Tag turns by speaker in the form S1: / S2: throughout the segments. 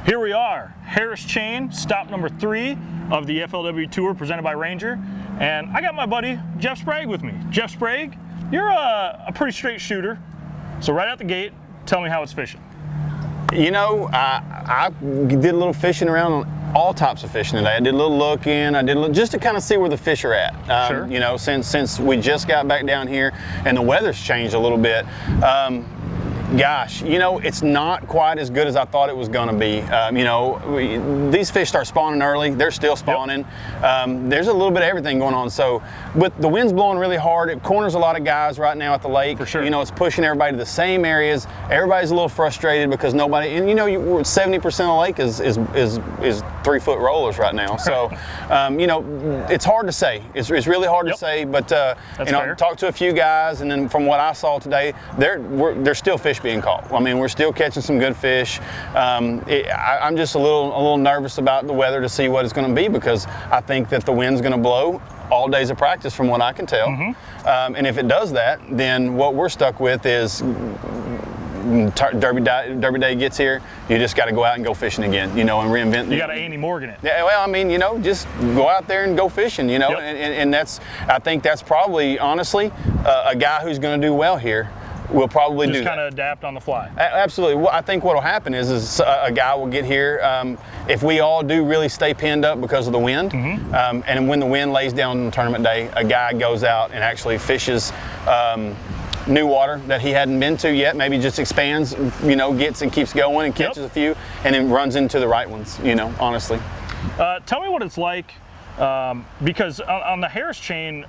S1: Here we are, Harris Chain, stop number 3 of the FLW Tour presented by Ranger. And I got my buddy, Jeff Sprague with me. Jeff Sprague, you're a pretty straight shooter. So right out the gate, tell me how it's fishing.
S2: You know, I did a little fishing around on all types of fishing today. I did a little looking, just to kind of see where the fish are at.
S1: Sure.
S2: You know, since we just got back down here and the weather's changed a little bit. Gosh, you know, it's not quite as good as I thought it was going to be. You know, these fish start spawning early. They're still spawning. Yep. There's a little bit of everything going on. So, with the wind's blowing really hard, it corners a lot of guys right now at the lake.
S1: For sure.
S2: You know, it's pushing everybody to the same areas. Everybody's a little frustrated because nobody, and you know, 70% of the lake is 3-foot rollers right now. So, you know, it's hard to say. It's really hard to say. But you know, talked to a few guys, and then from what I saw today, there's still fish being caught. I mean, we're still catching some good fish. I'm just a little nervous about the weather to see what it's going to be, because I think that the wind's going to blow all days of practice from what I can tell. Mm-hmm. And if it does that, then what we're stuck with is Derby Day gets here, you just got to go out and go fishing again, you know, and reinvent.
S1: You got to Andy Morgan it.
S2: Yeah, well, I mean, you know, just go out there and go fishing, you know. Yep. And I think that's probably, honestly, a guy who's going to do well here will probably
S1: just kind of adapt on the fly.
S2: Absolutely. Well, I think what will happen is a guy will get here. If we all do really stay pinned up because of the wind, mm-hmm. And when the wind lays down on tournament day, a guy goes out and actually fishes new water that he hadn't been to yet, maybe just expands, you know, gets and keeps going and catches a few, and then runs into the right ones, you know, honestly.
S1: Tell me what it's like, because on the Harris Chain,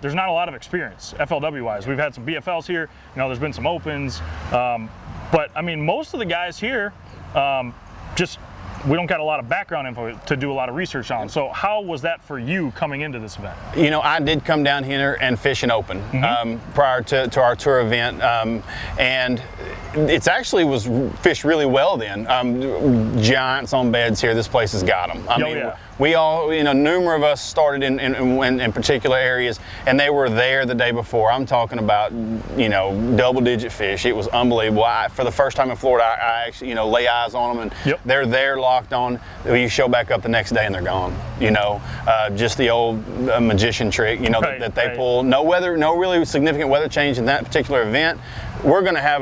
S1: there's not a lot of experience FLW wise. We've had some BFLs here, you know, there's been some opens, but I mean, most of the guys here, we don't got a lot of background info to do a lot of research on. So how was that for you coming into this event? You
S2: know, I did come down here and fish an open, mm-hmm. Prior to our tour event, and it actually was fished really well then. Giants on beds here. This place has got them. I mean, we all, you know, numerous of us started in particular areas, and they were there the day before. I'm talking about, you know, double-digit fish. It was unbelievable. For the first time in Florida, I actually, you know, lay eyes on them, and they're there locked on. You show back up the next day, and they're gone. You know, just the old magician trick, you know, that they pull. No really significant weather change in that particular event. We're going to have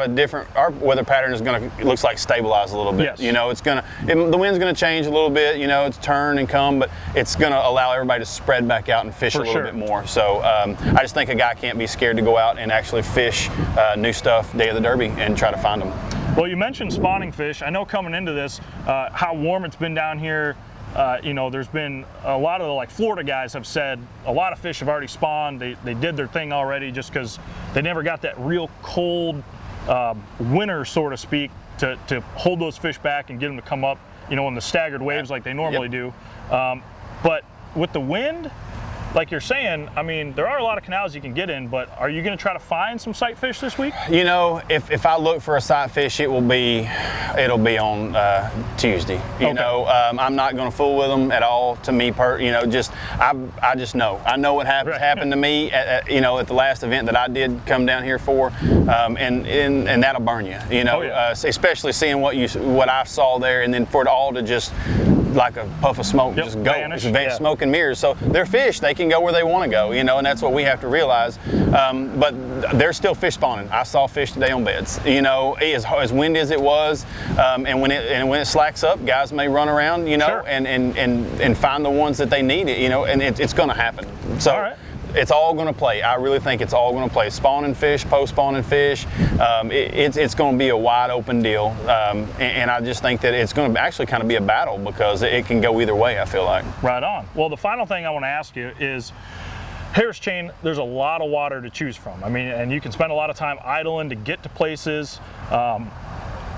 S2: our weather pattern is going to, looks like, stabilize a little bit. Yes. You know, the wind's going to change a little bit, you know, it's turn and come, but it's going to allow everybody to spread back out and fish a little bit more. So I just think a guy can't be scared to go out and actually fish new stuff day of the Derby and try to find them.
S1: Well, you mentioned spawning fish. I know coming into this, how warm it's been down here. You know, there's been a lot of the Florida guys have said a lot of fish have already spawned. They did their thing already just because they never got that real cold winter, so to speak, to hold those fish back and get them to come up, you know, in the staggered waves like they normally do. But with the wind, like you're saying, I mean, there are a lot of canals you can get in, but are you going to try to find some sight fish this week? You
S2: know, if I look for a sight fish, it'll be on Tuesday. You know, I'm not going to fool with them at all. To me, you know, I just know. I know what happened to me you know, at the last event that I did come down here for, and that'll burn you. You know, especially seeing what I saw there, and then for it all to just like a puff of smoke, just go.
S1: Vanish.
S2: It's smoke and mirrors. So they're fish. They can go where they want to go, you know, and that's what we have to realize. But there's still fish spawning. I saw fish today on beds, you know, as windy as it was, and when it slacks up, guys may run around, you know, and find the ones that they need, you know, and it's going to happen. So. It's all going to play. I really think it's all going to play. Spawning fish, post-spawning fish, it's going to be a wide open deal. And I just think that it's going to actually kind of be a battle because it can go either way, I feel like.
S1: Right on. Well, the final thing I want to ask you is, Harris Chain, there's a lot of water to choose from. I mean, and you can spend a lot of time idling to get to places.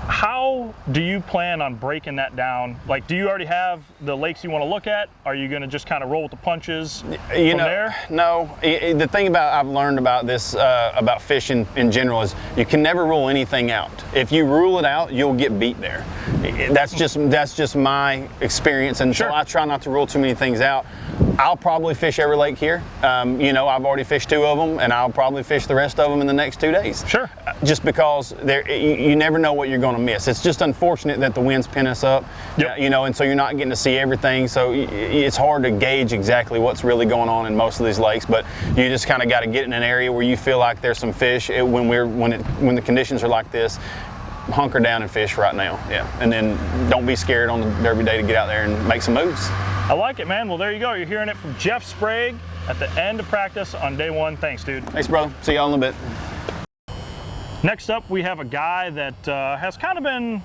S1: How do you plan on breaking that down? Like, do you already have the lakes you want to look at? Are you going to just kind of roll with the punches from there?
S2: No. The thing I've learned about this, about fishing in general, is you can never rule anything out. If you rule it out, you'll get beat there. That's just my experience, and so I try not to rule too many things out. I'll probably fish every lake here. You know, I've already fished 2 of them, and I'll probably fish the rest of them in the next 2 days.
S1: Sure.
S2: Just because you never know what you're going to miss. It's just unfortunate that the winds pin us up.
S1: Yep.
S2: You know, and so you're not getting to see everything. So it's hard to gauge exactly what's really going on in most of these lakes. But you just kind of got to get in an area where you feel like there's some fish. When the conditions are like this, hunker down and fish right now. Yeah, and then don't be scared on the Derby day to get out there and make some moves.
S1: I like it, man. Well, there you go. You're hearing it from Jeff Sprague at the end of practice on day 1. Thanks, dude.
S2: Thanks, brother. See y'all in a bit.
S1: Next up, we have a guy that has kind of been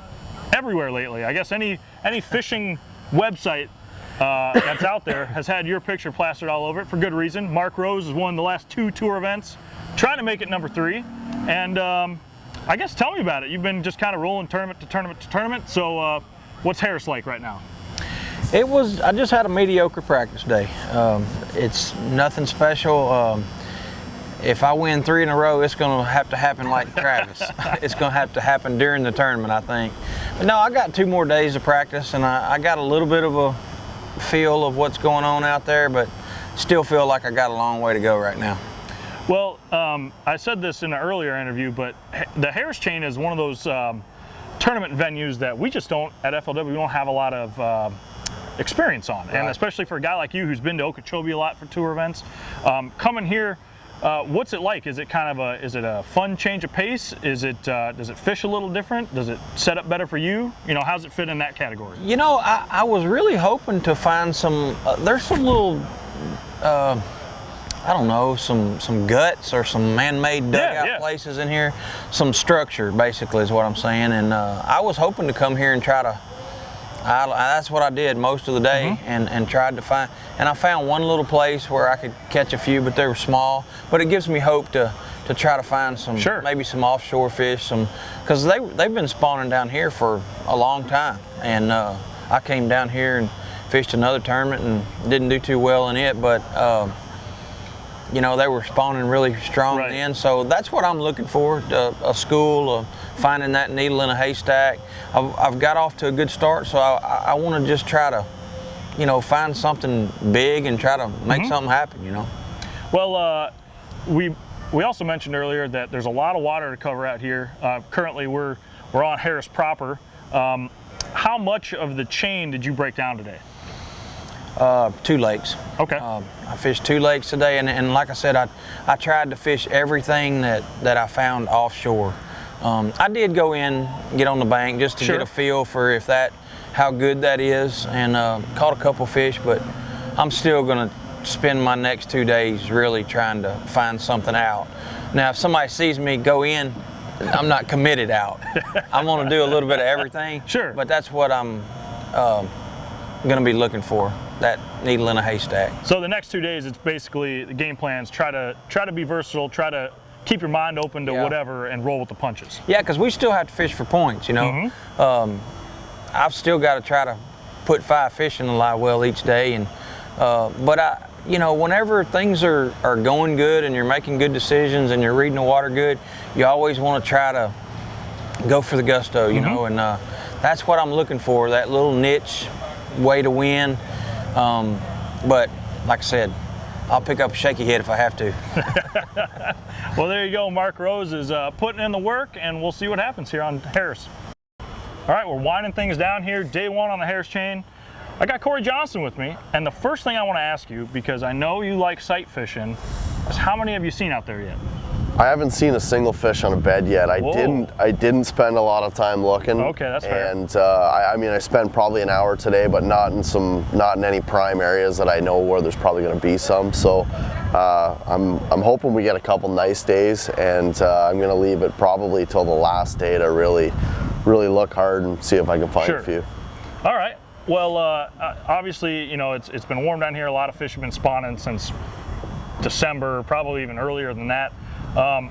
S1: everywhere lately. I guess any fishing website that's out there has had your picture plastered all over it for good reason. Mark Rose has won the last 2 tour events, trying to make it number 3. And I guess tell me about it. You've been just kind of rolling tournament to tournament to tournament. So what's Harris like right now?
S3: I just had a mediocre practice day. It's nothing special. If I win 3 in a row, it's going to have to happen like Travis. It's going to have to happen during the tournament, I think. But no, I got 2 more days of practice, and I got a little bit of a feel of what's going on out there, but still feel like I got a long way to go right now.
S1: Well, I said this in an earlier interview, but the Harris Chain is one of those tournament venues that we just don't, at FLW, we don't have a lot of experience on. Right. And especially for a guy like you who's been to Okeechobee a lot for tour events, coming here, what's it like? Is it kind of is it a fun change of pace? Does it fish a little different? Does it set up better for you? You know, how's it fit in that category?
S3: You know, I was really hoping to find some, there's some little, I don't know, some guts or some man-made dugout places in here. Some structure, basically, is what I'm saying. And I was hoping to come here and try to, that's what I did most of the day, and tried to find, and I found one little place where I could catch a few, but they were small. But it gives me hope to try to find some, maybe some offshore fish, because they've been spawning down here for a long time. And I came down here and fished another tournament and didn't do too well in it, but you know, they were spawning really strong then. So that's what I'm looking for, a school, finding that needle in a haystack. I've got off to a good start, so I want to just try to, you know, find something big and try to make something happen, you know.
S1: Well, we also mentioned earlier that there's a lot of water to cover out here. Currently, we're on Harris proper. How much of the chain did you break down today?
S3: 2 lakes.
S1: Okay.
S3: I fished 2 lakes today, and like I said, I tried to fish everything that I found offshore. I did go in, get on the bank just to get a feel for how good that is, and caught a couple fish, but I'm still going to spend my next 2 days really trying to find something out. Now, if somebody sees me go in, I'm not committed out. I'm going to do a little bit of everything.
S1: Sure.
S3: But that's what I'm going to be looking for, that needle in a haystack.
S1: So the next 2 days, it's basically the game plans, try to be versatile, try to keep your mind open to whatever and roll with the punches. Yeah,
S3: because we still have to fish for points, you know. I've still got to try to put 5 fish in the live well each day, and but you know, whenever things are going good and you're making good decisions and you're reading the water good, you always want to try to go for the gusto, you know, and that's what I'm looking for, that little niche way to win. But like I said, I'll pick up a shaky head if I have to.
S1: Well, there you go. Mark Rose is putting in the work, and we'll see what happens here on Harris. All right, we're winding things down here. Day 1 on the Harris Chain. I got Corey Johnson with me, and the first thing I want to ask you, because I know you like sight fishing, is how many have you seen out there yet?
S4: I haven't seen a single fish on a bed yet. I didn't spend a lot of time looking.
S1: Okay, that's fair.
S4: And I mean, I spent probably an hour today, but not in any prime areas that I know where there's probably going to be some. So I'm hoping we get a couple nice days, and I'm going to leave it probably till the last day to really look hard and see if I can find a few.
S1: All right. Well, obviously, you know, it's been warm down here. A lot of fish have been spawning since December, probably even earlier than that. I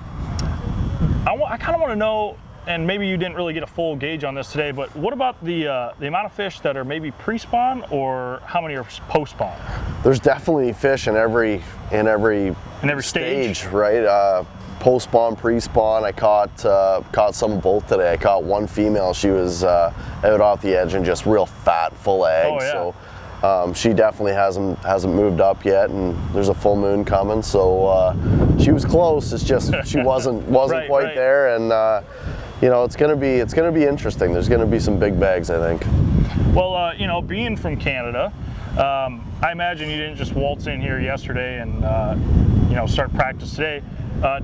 S1: kind of want to know, and maybe you didn't really get a full gauge on this today, but what about the amount of fish that are maybe pre-spawn, or how many are post-spawn?
S4: There's definitely fish in every stage, right? Post-spawn, pre-spawn. I caught some of both today. I caught one female. She was out off the edge and just real fat, full of eggs.
S1: Oh, yeah.
S4: So She definitely hasn't moved up yet, and there's a full moon coming, so she was close. It's just she wasn't
S1: Right,
S4: quite
S1: right.
S4: there, and you know, it's gonna be interesting. There's gonna be some big bags, I think.
S1: Well, you know, being from Canada, I imagine you didn't just waltz in here yesterday and you know, start practice today.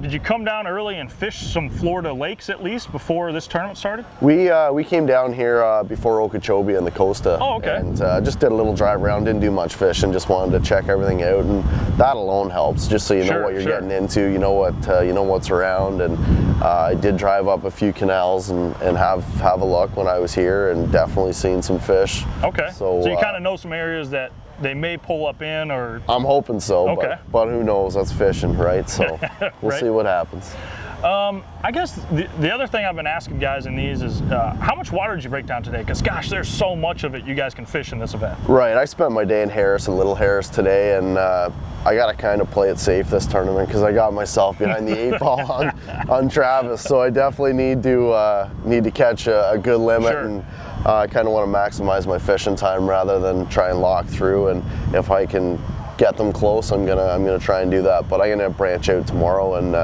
S1: Did you come down early and fish some Florida lakes at least before this tournament started?
S4: We came down here before Okeechobee and the Costa.
S1: Oh, okay.
S4: And just did a little drive around, didn't do much fishing, just wanted to check everything out, and that alone helps, just so you know what you're getting into, you know what's around. And I did drive up a few canals and have a look when I was here, and definitely seen some fish.
S1: Okay.
S4: So
S1: you kind of know some areas that they may pull up in, or
S4: I'm hoping so.
S1: Okay.
S4: But who knows? That's fishing, right? So we'll
S1: Right.
S4: see what happens.
S1: I guess the other thing I've been asking guys in these is how much water did you break down today? Because gosh, there's so much of it you guys can fish in this event.
S4: Right, I spent my day in Harris and Little Harris today, and I got to kind of play it safe this tournament because I got myself behind the 8 ball on Travis, so I definitely need to catch a good limit.
S1: Sure.
S4: And I kind of want to maximize my fishing time rather than try and lock through. And if I can get them close, I'm gonna try and do that. But I'm gonna branch out tomorrow and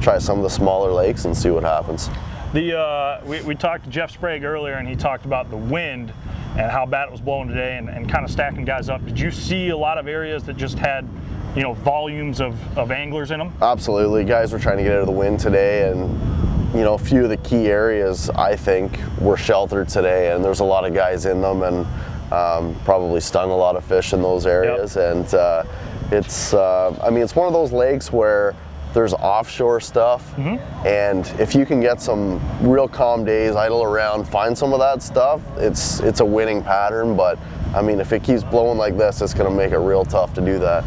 S4: try some of the smaller lakes and see what happens.
S1: We talked to Jeff Sprague earlier, and he talked about the wind and how bad it was blowing today, and kind of stacking guys up. Did you see a lot of areas that just had, you know, volumes of anglers in them?
S4: Absolutely, guys were trying to get out of the wind today, and you know, a few of the key areas I think were sheltered today, and there's a lot of guys in them, and probably stung a lot of fish in those areas. Yep. And it's I mean, it's one of those lakes where there's offshore stuff, and if you can get some real calm days, idle around, find some of that stuff, it's a winning pattern. But I mean, if it keeps blowing like this, it's going to make it real tough to do that.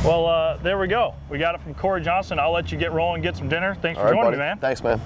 S1: Well, there we go. We got it from Corey Johnson. I'll let you get rolling, get some dinner. Thanks for joining me, man.
S4: Thanks, man.